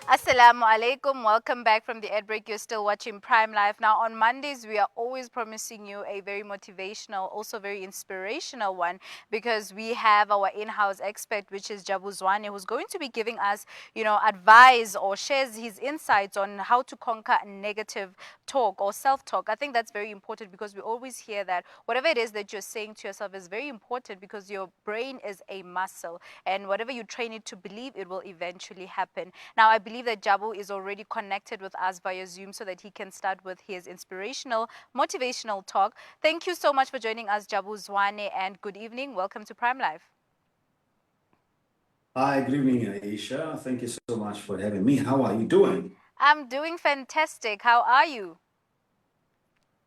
Assalamu alaikum. Welcome back from the ad break. You're still watching Prime Life. Now, on Mondays, we are always promising you a very motivational, also very inspirational one because we have our in house expert, which is Jabu Zwane, who's going to be giving us, advice or shares his insights on how to conquer negative talk or self talk. I think that's very important because we always hear that whatever it is that you're saying to yourself is very important because your brain is a muscle and whatever you train it to believe, it will eventually happen. Now, I believe that Jabu is already connected with us via Zoom so that he can start with his inspirational, motivational talk. Thank you so much for joining us, Jabu Zwane, and good evening. Welcome to Prime Life. Hi, good evening, Aisha. Thank you so much for having me. How are you doing? I'm doing fantastic. How are you?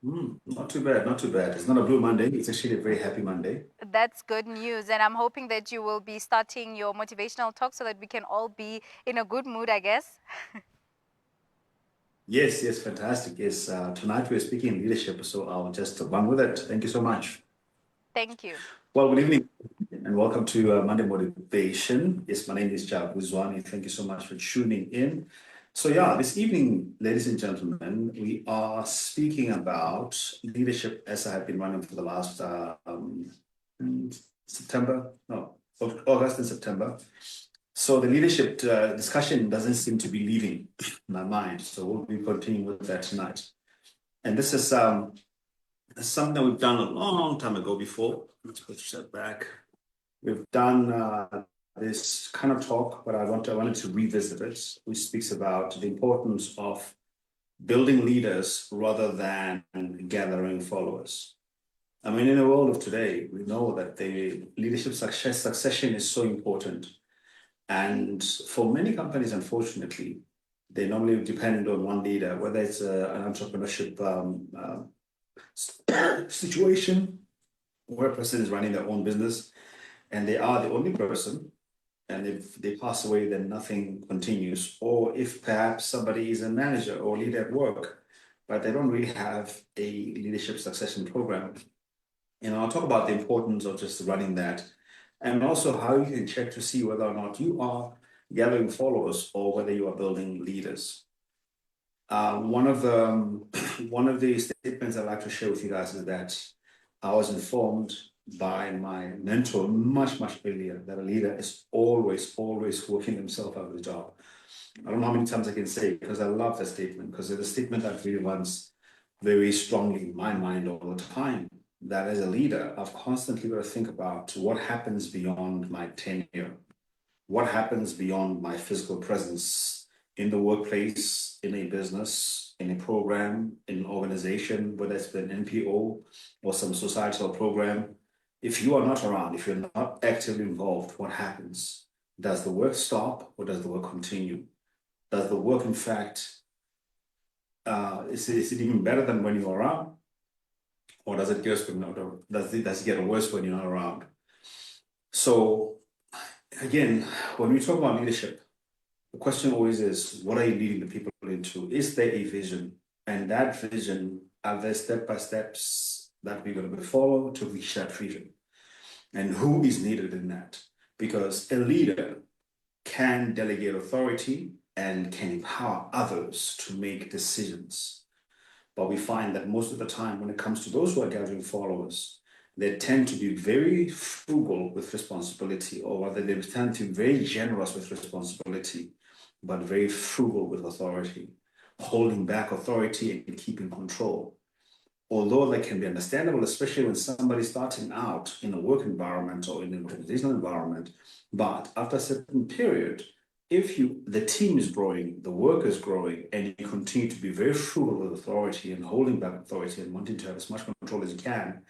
Not too bad, not too bad. It's not a blue Monday. It's actually a very happy Monday. That's good news. And I'm hoping that you will be starting your motivational talk so that we can all be in a good mood, I guess. Yes, yes, fantastic. Yes, tonight we're speaking in leadership, so I'll just run with it. Thank you so much. Thank you. Well, good evening and welcome to Monday Motivation. Yes, my name is Jabu Zwane. Thank you so much for tuning in. So, yeah, this evening, ladies and gentlemen, we are speaking about leadership as I have been running for the last September, no, August and September. So the leadership discussion doesn't seem to be leaving my mind. So we'll be continuing with that tonight. And this is something we've done a long time ago before. Let's push that back. We've done this kind of talk, but I wanted to revisit it, which speaks about the importance of building leaders rather than gathering followers. I mean, in the world of today, we know that the leadership succession is so important. And for many companies, unfortunately, they normally depend on one leader, whether it's an entrepreneurship situation where a person is running their own business and they are the only person. And if they pass away, then nothing continues. Or if perhaps somebody is a manager or leader at work, but they don't really have a leadership succession program. I'll talk about the importance of just running that and also how you can check to see whether or not you are gathering followers or whether you are building leaders. One of the one of the statements I'd like to share with you guys is that I was informed by my mentor much earlier that a leader is always working himself out of the job. I don't know how many times I can say it because I love that statement because it's a statement that really runs very strongly in my mind all the time. That as a leader, I've constantly got to think about what happens beyond my tenure, what happens beyond my physical presence in the workplace, in a business, in a program, in an organization, whether it's an NPO or some societal program. If you are not around, if you're not actively involved, what happens? Does the work stop or does the work continue? Does the work, in fact, is it even better than when you're around? Or does it does it get worse when you're not around? So again, when we talk about leadership, the question always is, what are you leading the people into? Is there a vision? And that vision, are there step by steps that we're going to follow to reach that vision? And who is needed in that? Because a leader can delegate authority and can empower others to make decisions. But we find that most of the time, when it comes to those who are gathering followers, they tend to be very frugal with responsibility, or rather, they tend to be very generous with responsibility, but very frugal with authority, holding back authority and keeping control. Although that can be understandable, especially when somebody's starting out in a work environment or in an organizational environment, but after a certain period, if the team is growing, the work is growing, and you continue to be very frugal with authority and holding back authority and wanting to have as much control as you can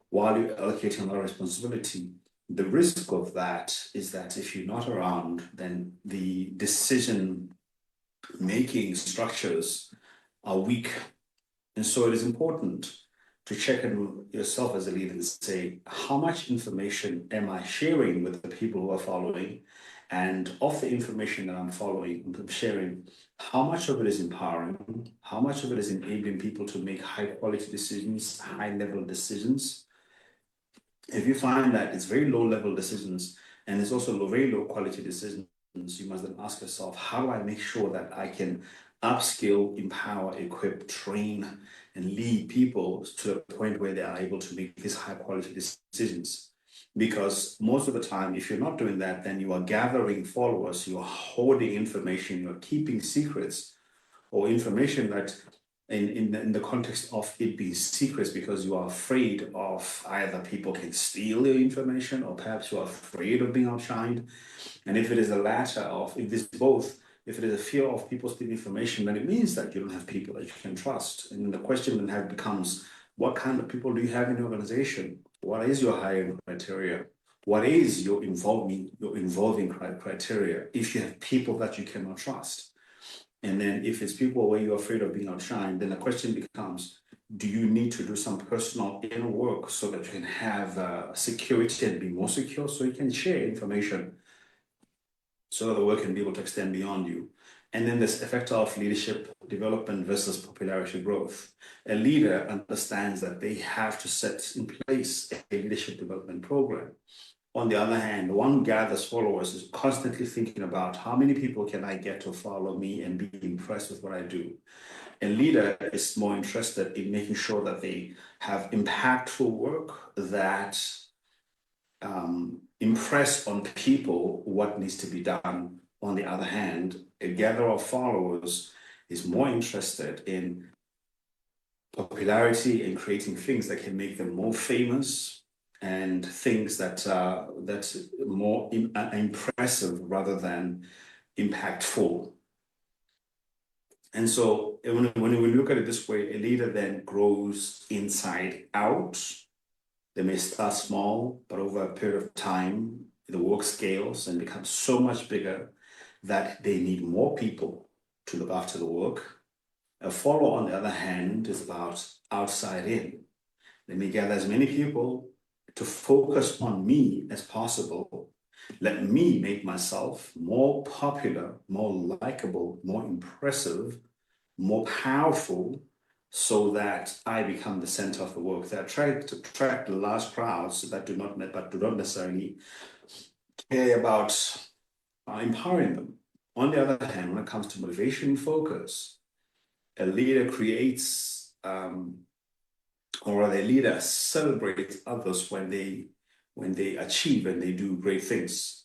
while you're allocating a lot of responsibility, the risk of that is that if you're not around, then the decision making structures are weak. And so it is important to check in yourself as a leader and say, how much information am I sharing with the people who are following? And of the information that I'm following, I'm sharing, how much of it is empowering? How much of it is enabling people to make high quality decisions, high level decisions? If you find that it's very low level decisions and it's also very low quality decisions, you must then ask yourself, how do I make sure that I can upskill, empower, equip, train, and lead people to the point where they are able to make these high quality decisions? Because most of the time, if you're not doing that, then you are gathering followers, you are hoarding information, you're keeping secrets or information that in the context of it being secrets because you are afraid of either people can steal your information or perhaps you are afraid of being outshined. And if it is the latter of, if this both, if it is a fear of people stealing information, then it means that you don't have people that you can trust. And the question then becomes, what kind of people do you have in your organization? What is your hiring criteria? What is your involving criteria if you have people that you cannot trust? And then if it's people where you're afraid of being outshined, then the question becomes, do you need to do some personal inner work so that you can have security and be more secure so you can share information so that the work can be able to extend beyond you? And then this effect of leadership development versus popularity growth. A leader understands that they have to set in place a leadership development program. On the other hand, one who gathers followers is constantly thinking about how many people can I get to follow me and be impressed with what I do. A leader is more interested in making sure that they have impactful work that impress on people what needs to be done. On the other hand, a gatherer of followers is more interested in popularity and creating things that can make them more famous and things that that's more impressive rather than impactful. And so when we look at it this way, a leader then grows inside out. They may start small, but over a period of time, the work scales and becomes so much bigger that they need more people to look after the work. A follower, on the other hand, is about outside in. Let me gather as many people to focus on me as possible. Let me make myself more popular, more likable, more impressive, more powerful, so that I become the center of the work. They try to attract large crowds that do not necessarily care about empowering them. On the other hand, when it comes to motivation and focus, a leader creates or rather a leader celebrates others when they achieve and they do great things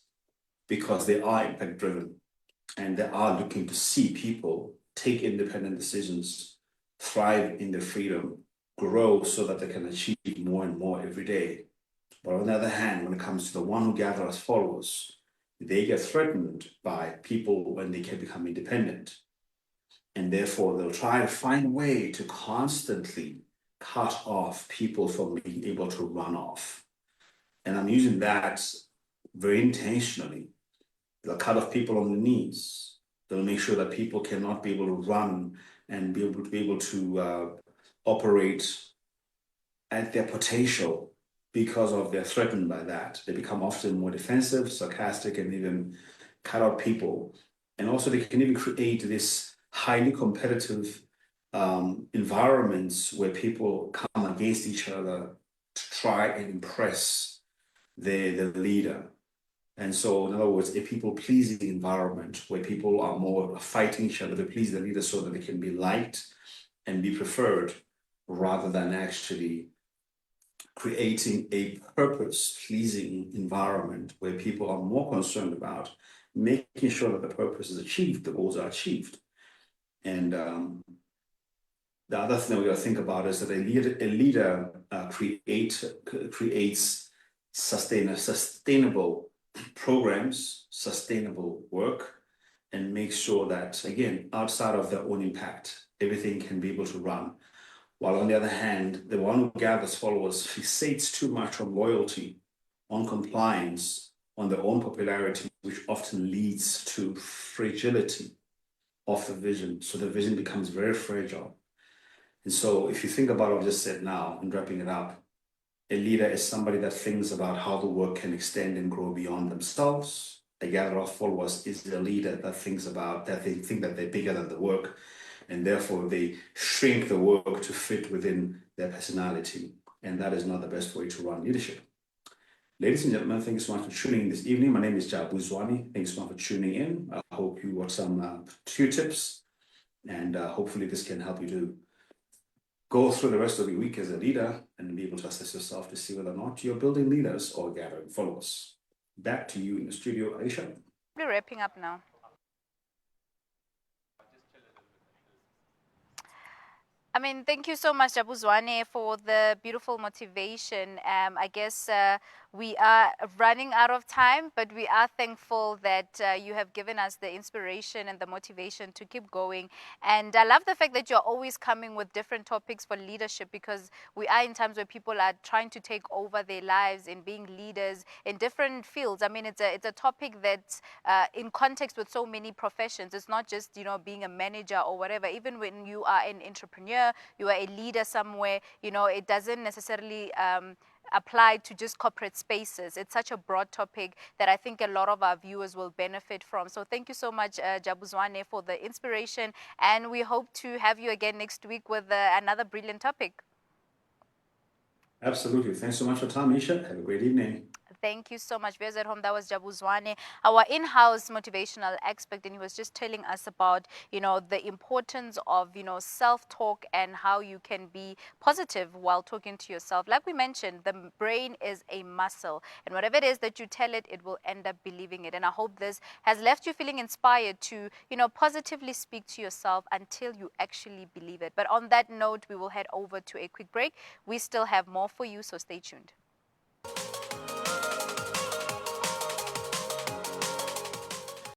because they are impact driven and they are looking to see people take independent decisions, thrive in their freedom, grow so that they can achieve more and more every day. But on the other hand, when it comes to the one who gathers followers, they get threatened by people when they can become independent. And therefore, they'll try to find a way to constantly cut off people from being able to run off. And I'm using that very intentionally. They'll cut off people on the knees. They'll make sure that people cannot be able to run and be able to operate at their potential because of they're threatened by that. They become often more defensive, sarcastic, and even cut out people. And also they can even create this highly competitive environments where people come against each other to try and impress the leader. And so, in other words, a people-pleasing environment where people are more fighting each other to please the leader so that they can be liked and be preferred rather than actually creating a purpose-pleasing environment where people are more concerned about making sure that the purpose is achieved, the goals are achieved. And the other thing that we got to think about is that a leader creates sustainable programs, sustainable work, and makes sure that, again, outside of their own impact, everything can be able to run. While on the other hand, the one who gathers followers fixates too much on loyalty, on compliance, on their own popularity, which often leads to fragility of the vision. So the vision becomes very fragile. And so if you think about what I just said now and wrapping it up, a leader is somebody that thinks about how the work can extend and grow beyond themselves. A gatherer of followers is a leader that thinks about that they think that they're bigger than the work, and therefore they shrink the work to fit within their personality. And that is not the best way to run leadership. Ladies and gentlemen, thank you so much for tuning in this evening. My name is Jabu Zwane. Thank you so much for tuning in. I hope you got some few tips, and hopefully this can help you to go through the rest of the week as a leader and be able to assess yourself to see whether or not you're building leaders or gathering followers. Back to you in the studio, Aisha. We're wrapping up now. I mean, thank you so much, Jabu Zwane, for the beautiful motivation. I guess we are running out of time, but we are thankful that you have given us the inspiration and the motivation to keep going. And I love the fact that you're always coming with different topics for leadership, because we are in times where people are trying to take over their lives in being leaders in different fields. I mean, it's a topic that's in context with so many professions. It's not just, being a manager or whatever. Even when you are an entrepreneur, you are a leader somewhere, it doesn't necessarily apply to just corporate spaces. It's such a broad topic that I think a lot of our viewers will benefit from. So thank you so much, Jabu Zwane, for the inspiration. And we hope to have you again next week with another brilliant topic. Absolutely. Thanks so much for your time, Aisha. Have a great evening. Thank you so much. Viewers at home, that was Jabu Zwane, our in-house motivational expert, and he was just telling us about, the importance of, self-talk and how you can be positive while talking to yourself. Like we mentioned, the brain is a muscle, and whatever it is that you tell it, it will end up believing it. And I hope this has left you feeling inspired to, positively speak to yourself until you actually believe it. But on that note, we will head over to a quick break. We still have more for you, so stay tuned.